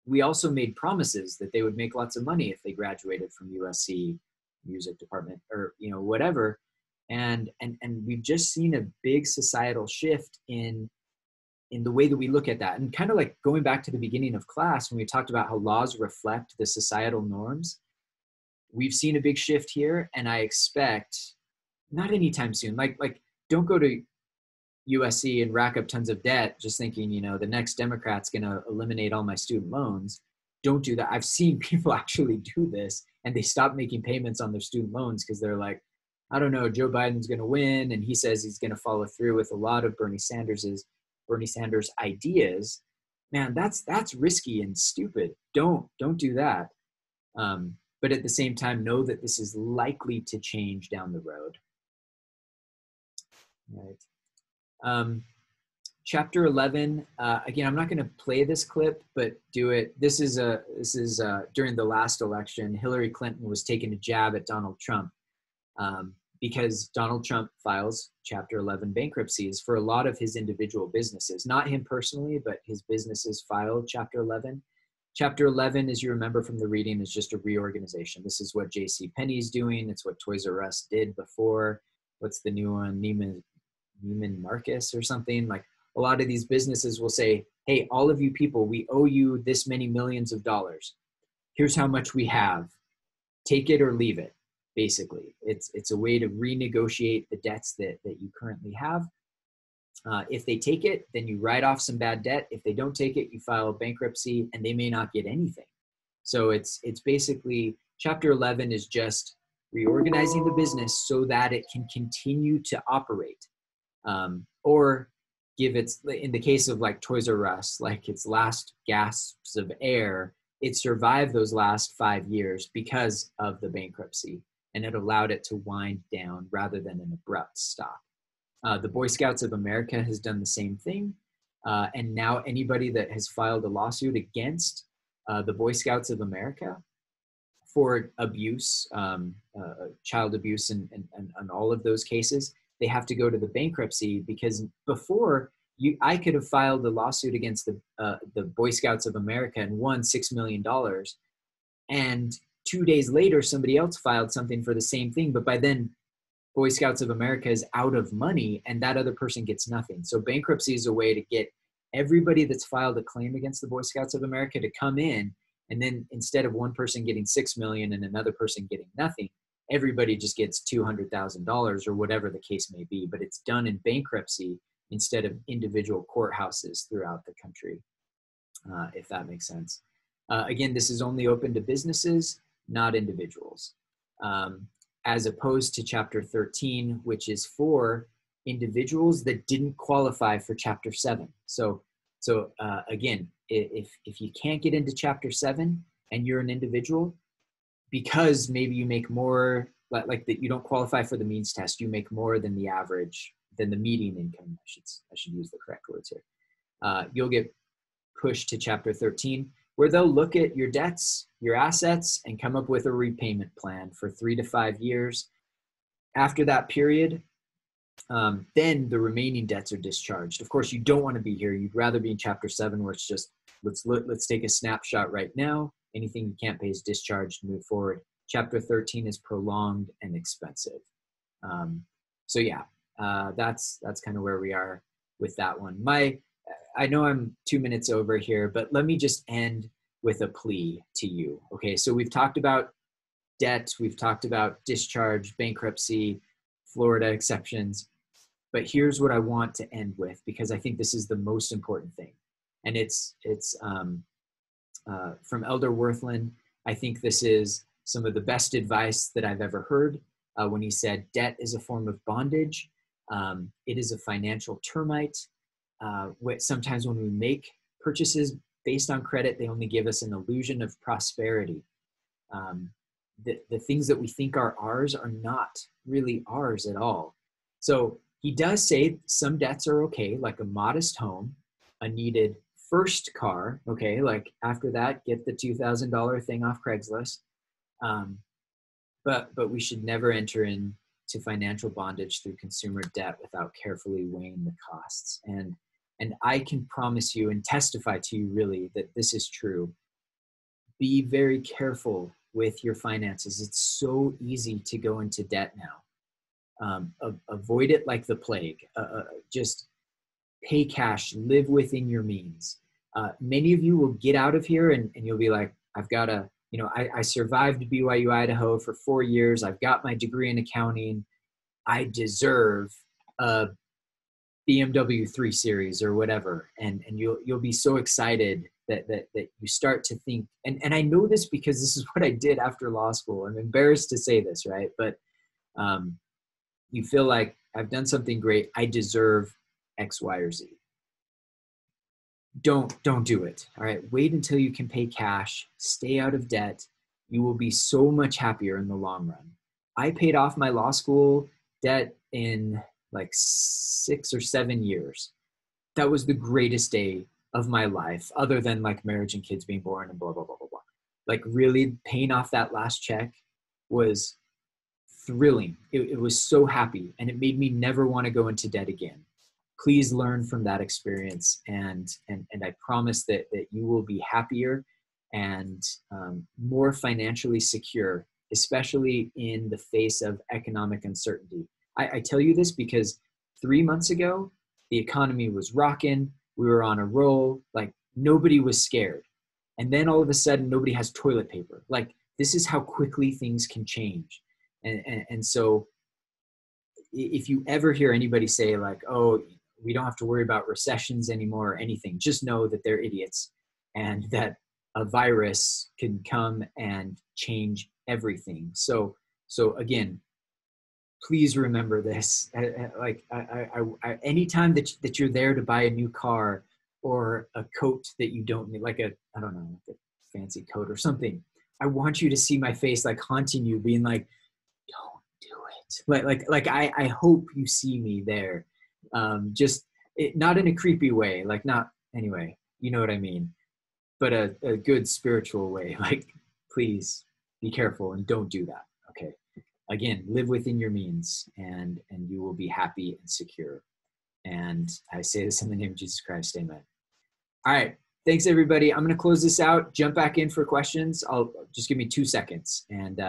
Speaker 1: we also made promises that they would make lots of money if they graduated from USC music department or, you know, whatever. And we've just seen a big societal shift in the way that we look at that. And kind of like going back to the beginning of class, when we talked about how laws reflect the societal norms, we've seen a big shift here. And I expect not anytime soon, like don't go to USC and rack up tons of debt just thinking, you know, the next Democrat's going to eliminate all my student loans. Don't do that. I've seen people actually do this, and they stop making payments on their student loans because they're like, I don't know, Joe Biden's going to win, and he says he's going to follow through with a lot of Bernie Sanders ideas. Man, that's risky and stupid. Don't do that. But at the same time, know that this is likely to change down the road. Right. Chapter 11. Again, I'm not going to play this clip, but do it. This is during the last election. Hillary Clinton was taking a jab at Donald Trump because Donald Trump files Chapter 11 bankruptcies for a lot of his individual businesses. Not him personally, but his businesses filed Chapter 11. Chapter 11, as you remember from the reading, is just a reorganization. This is what J.C. Penney's doing. It's what Toys R Us did before. What's the new one? Neiman Marcus or something. Like a lot of these businesses will say, hey, all of you people, we owe you this many millions of dollars. Here's how much we have. Take it or leave it, basically. It's a way to renegotiate the debts that you currently have. If they take it, then you write off some bad debt. If they don't take it, you file a bankruptcy and they may not get anything. So it's basically Chapter 11 is just reorganizing the business so that it can continue to operate. Or give its, in the case of like Toys R Us, like its last gasps of air, it survived those last 5 years because of the bankruptcy, and it allowed it to wind down rather than an abrupt stop. The Boy Scouts of America has done the same thing. And now anybody that has filed a lawsuit against the Boy Scouts of America for abuse, child abuse and all of those cases, they have to go to the bankruptcy, because before I could have filed a lawsuit against the Boy Scouts of America and won $6 million. And 2 days later, somebody else filed something for the same thing. But by then, Boy Scouts of America is out of money and that other person gets nothing. So bankruptcy is a way to get everybody that's filed a claim against the Boy Scouts of America to come in. And then instead of one person getting 6 million and another person getting nothing, everybody just gets $200,000 or whatever the case may be. But it's done in bankruptcy instead of individual courthouses throughout the country, if that makes sense. Again, this is only open to businesses, not individuals. As opposed to Chapter 13, which is for individuals that didn't qualify for Chapter 7. So again, if you can't get into Chapter 7 and you're an individual, because maybe you make more, like that you don't qualify for the means test, you make more than the average, than the median income, I should use the correct words here. You'll get pushed to Chapter 13, where they'll look at your debts, your assets, and come up with a repayment plan for 3 to 5 years. After that period, then the remaining debts are discharged. Of course, you don't want to be here. You'd rather be in Chapter 7, where it's just, let's take a snapshot right now. Anything you can't pay is discharged, move forward. Chapter 13 is prolonged and expensive. So yeah, that's kind of where we are with that one. I know I'm 2 minutes over here, but let me just end with a plea to you. Okay, so we've talked about debt, we've talked about discharge, bankruptcy, Florida exceptions, but here's what I want to end with, because I think this is the most important thing. And it's from Elder Worthland. I think this is some of the best advice that I've ever heard when he said, debt is a form of bondage. It is a financial termite. Sometimes when we make purchases based on credit, they only give us an illusion of prosperity. the things that we think are ours are not really ours at all. So he does say some debts are okay, like a modest home, a needed first car. Okay, like after that, get the $2,000 thing off Craigslist. But we should never enter into financial bondage through consumer debt without carefully weighing the costs. And I can promise you and testify to you really that this is true. Be very careful with your finances. It's so easy to go into debt now. Avoid it like the plague. Just pay cash, live within your means. Many of you will get out of here and you'll be like, I've got to, I survived BYU Idaho for 4 years. I've got my degree in accounting. I deserve a BMW 3 Series or whatever. And you'll be so excited that you start to think, and I know this because this is what I did after law school. I'm embarrassed to say this, right? But you feel like I've done something great. I deserve X, Y, or Z. Don't do it. All right. Wait until you can pay cash, stay out of debt. You will be so much happier in the long run. I paid off my law school debt in like 6 or 7 years. That was the greatest day of my life, other than like marriage and kids being born and blah, blah, blah, blah, blah. Like really paying off that last check was thrilling. It was so happy, and it made me never want to go into debt again. Please learn from that experience, and I promise that you will be happier and more financially secure, especially in the face of economic uncertainty. I tell you this because 3 months ago, the economy was rocking. We were on a roll. Like nobody was scared. And then all of a sudden, nobody has toilet paper. Like this is how quickly things can change. And so if you ever hear anybody say like, oh, we don't have to worry about recessions anymore or anything, just know that they're idiots and that a virus can come and change everything. So again, please remember this. Anytime that you're there to buy a new car or a coat that you don't need, like a fancy coat or something, I want you to see my face like haunting you, being like, don't do it. Like I hope you see me there. Not in a creepy way, like not, anyway, you know what I mean, but a good spiritual way. Like, please be careful and don't do that. Okay. Again, live within your means and you will be happy and secure. And I say this in the name of Jesus Christ. Amen. All right. Thanks everybody. I'm going to close this out, jump back in for questions. I'll just give me 2 seconds and